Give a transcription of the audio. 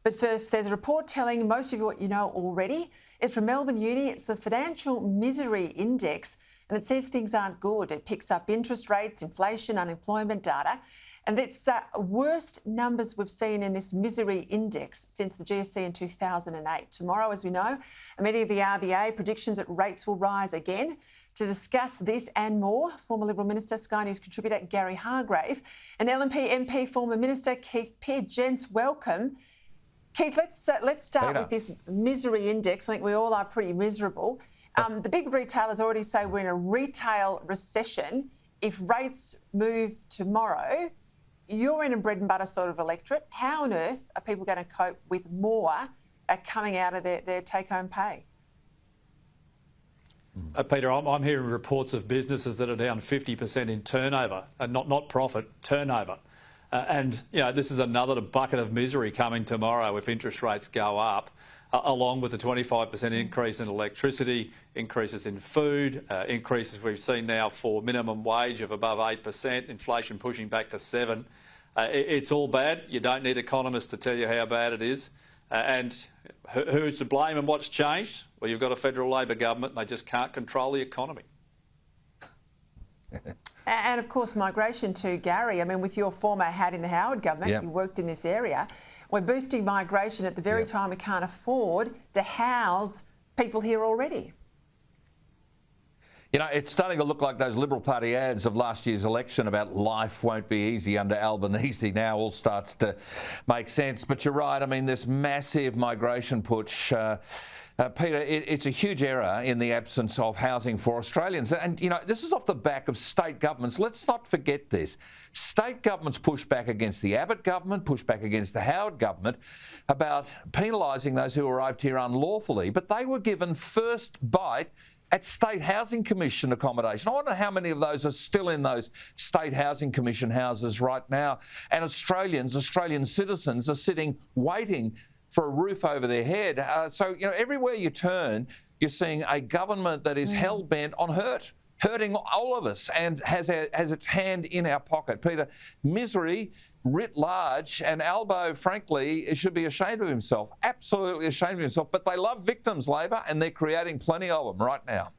But first, there's a report telling most of you what you know already. It's from Melbourne Uni. It's the Financial Misery Index, and it says things aren't good. It picks up interest rates, inflation, unemployment data, and it's worst numbers we've seen in this misery index since the GFC in 2008. Tomorrow, as we know, a meeting of the RBA predictions that rates will rise again. To discuss this and more, former Liberal Minister, Sky News contributor Gary Hargrave, and LNP MP former Minister Keith Pitt. Gents, welcome. Keith, let's start with this misery index. I think we all are pretty miserable. The big retailers already say we're in a retail recession. If rates move tomorrow, you're in a bread and butter sort of electorate. How on earth are people going to cope with more coming out of their take-home pay? Peter, I'm hearing reports of businesses that are down 50% in turnover, and not profit, turnover. And, you know, this is another bucket of misery coming tomorrow if interest rates go up, along with the 25% increase in electricity, increases in food, increases we've seen now for minimum wage of above 8%, inflation pushing back to 7%. It's all bad. You don't need economists to tell you how bad it is. And who's to blame and what's changed? Well, you've got a federal Labor government and they just can't control the economy. And of course, migration too, Gary. I mean, with your former hat in the Howard government, you worked in this area. We're boosting migration at the very time we can't afford to house people here already. You know, it's starting to look like those Liberal Party ads of last year's election about life won't be easy under Albanese now all starts to make sense. But you're right. I mean, this massive migration push, Peter, it's a huge error in the absence of housing for Australians. And, you know, this is off the back of state governments. Let's not forget this. State governments pushed back against the Abbott government, pushed back against the Howard government about penalising those who arrived here unlawfully. But they were given first bite at State Housing Commission accommodation. I wonder how many of those are still in those State Housing Commission houses right now. And Australian citizens are sitting waiting for a roof over their head. So, you know, everywhere you turn, you're seeing a government that is hell-bent on hurting all of us and has its hand in our pocket. Peter, misery writ large, and Albo, frankly, should be ashamed of himself, absolutely ashamed of himself. But they love victims, Labor, and they're creating plenty of them right now.